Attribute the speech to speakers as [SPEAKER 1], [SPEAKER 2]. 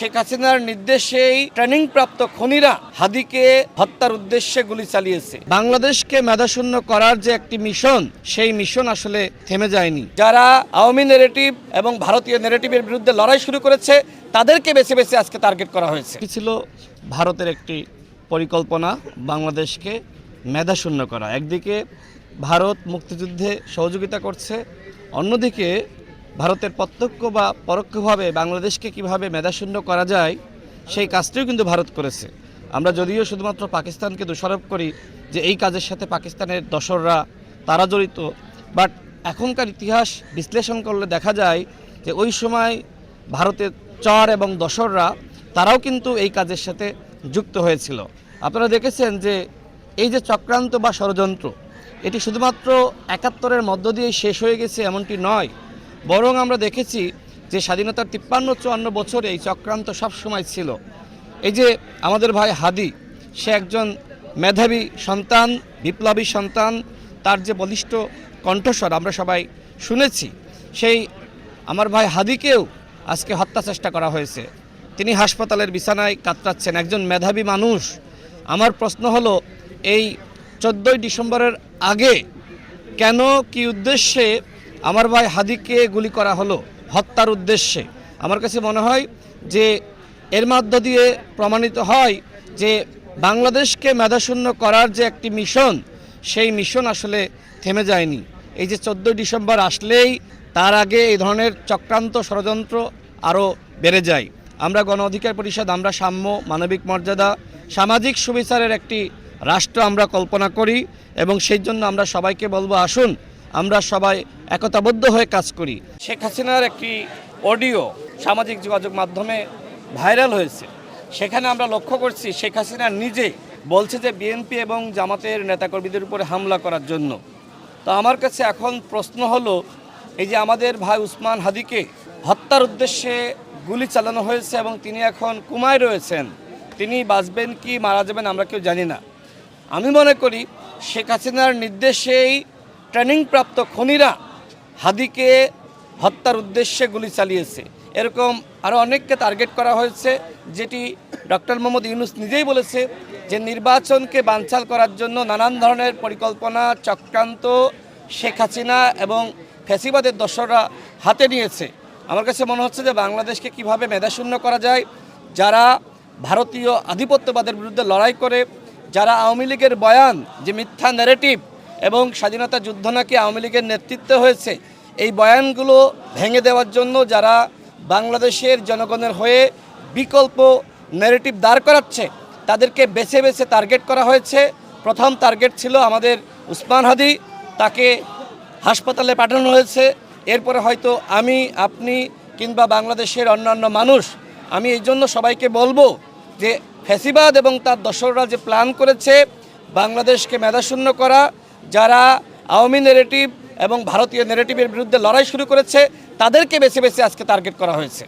[SPEAKER 1] শেখ হাসিনার নির্দেশেই ট্রেনিং প্রাপ্ত খুনিরা হাদিকে হত্যার উদ্দেশ্যে গুলি চালিয়েছে। বাংলাদেশকে মেধাশূন্য করার যে একটি মিশন, সেই মিশন আসলে থেমে যায়নি। যারা আওয়ামী নেগেটিভ এবং ভারতীয় নেগেটিভের বিরুদ্ধে লড়াই শুরু করেছে তাদেরকে বেছে বেছে আজকে টার্গেট করা হয়েছে। ছিল ভারতের একটি পরিকল্পনা বাংলাদেশকে মেধাশূন্য করা। একদিকে ভারত মুক্তিযুদ্ধে সহযোগিতা করছে, অন্যদিকে ভারতের প্রত্যক্ষ বা পরোক্ষভাবে বাংলাদেশকে কিভাবে মেধাশূন্য করা যায় সেই কাজটিও কিন্তু ভারত করেছে। আমরা যদিও শুধুমাত্র পাকিস্তানকে দোষারোপ করি যে এই কাজের সাথে পাকিস্তানের দোসররা তারা জড়িত, বাট এখনকার ইতিহাস বিশ্লেষণ করলে দেখা যায় যে ওই সময় ভারতের চর এবং দোসররা তারাও কিন্তু এই কাজের সাথে যুক্ত হয়েছিল। আপনারা দেখেছেন যে এই যে চক্রান্ত বা ষড়যন্ত্র, এটি শুধুমাত্র ৭১-এর মধ্য দিয়েই শেষ হয়ে গেছে এমনটি নয়, বরং আমরা দেখেছি যে স্বাধীনতার ৫৩-৫৪ বছরে এই চক্রান্ত সবসময় ছিল। এই যে আমাদের ভাই হাদি, সে একজন মেধাবী সন্তান, বিপ্লবী সন্তান, তার যে বলিষ্ঠ কণ্ঠস্বর আমরা সবাই শুনেছি, সেই আমার ভাই হাদিকেও আজকে হত্যা চেষ্টা করা হয়েছে। তিনি হাসপাতালের বিছানায় কাতরাচ্ছেন, একজন মেধাবী মানুষ। আমার প্রশ্ন হলো, এই ১৪ই ডিসেম্বরের আগে কেন, কি উদ্দেশ্যে আমার ভাই হাদিকে গুলি করা হলো হত্যার উদ্দেশ্যে? আমার কাছে মনে হয় যে এর মধ্য দিয়ে প্রমাণিত হয় যে বাংলাদেশকে মেধাশূন্য করার যে একটি মিশন, সেই মিশন আসলে থেমে যায়নি। এই যে ১৪ই ডিসেম্বর আসলেই তার আগে এই ধরনের চক্রান্ত ষড়যন্ত্র আরও বেড়ে যায়। আমরা গণ অধিকার পরিষদ, আমরা সাম্য, মানবিক মর্যাদা, সামাজিক সুবিচারের একটি রাষ্ট্র আমরা কল্পনা করি এবং সেই জন্য আমরা সবাইকে বলবো, আসুন আমরা সবাই একতাবদ্ধ হয়ে কাজ করি। শেখ হাসিনার একটি অডিও সামাজিক যোগাযোগ মাধ্যমে ভাইরাল হয়েছে। সেখানে আমরা লক্ষ্য করছি শেখ হাসিনা নিজে বলছে যে বিএনপি এবং জামাতের নেতাকর্মীদের উপরে হামলা করার জন্য। তো আমার কাছে এখন প্রশ্ন হলো, এই যে আমাদের ভাই উসমান হাদিকে হত্যার উদ্দেশ্যে গুলি চালানো হয়েছে এবং তিনি এখন কোমায় রয়েছেন, তিনি বাঁচবেন কি মারা যাবেন আমরা কেউ জানি না। আমি মনে করি শেখ হাসিনার নির্দেশেই ট্রেনিং প্রাপ্ত খুনিরা হাদিকে হত্যার উদ্দেশ্যে গুলি চালিয়েছে। এরকম আরও অনেককে টার্গেট করা হয়েছে, যেটি ডক্টর মোহাম্মদ ইউনূস নিজেই বলেছে যে নির্বাচনকে বানচাল করার জন্য নানান ধরনের পরিকল্পনা চক্রান্ত শেখ হাসিনা এবং ফ্যাসিবাদের দোসররা হাতে নিয়েছে। আমার কাছে মনে হচ্ছে যে বাংলাদেশকে কিভাবে মেধাশূন্য করা যায়, যারা ভারতীয় আধিপত্যবাদের বিরুদ্ধে লড়াই করে, যারা আওয়ামী লীগের বয়ান যে মিথ্যা ন্যারেটিভ এবং স্বাধীনতা যুদ্ধ নাকি আওয়ামী লীগের নেতৃত্বে হয়েছে, এই বয়ানগুলো ভেঙে দেওয়ার জন্য যারা বাংলাদেশের জনগণের হয়ে বিকল্প ন্যারেটিভ দাঁড় করাচ্ছে, তাদেরকে বেছে বেছে টার্গেট করা হয়েছে। প্রথম টার্গেট ছিল আমাদের উসমান হাদি, তাকে হাসপাতালে পাঠানো হয়েছে। এরপরে হয়তো আমি, আপনি কিংবা বাংলাদেশের অন্যান্য মানুষ, আমি এই জন্য সবাইকে বলবো যে ফ্যাসিবাদ এবং তার দোসররা যে প্ল্যান করেছে বাংলাদেশকে মেধাশূন্য করা, যারা আওয়ামী নেগেটিভ এবং ভারতীয় নেগেটিভের বিরুদ্ধে লড়াই শুরু করেছে, তাদেরকে বেছে বেছে আজকে টার্গেট করা হয়েছে।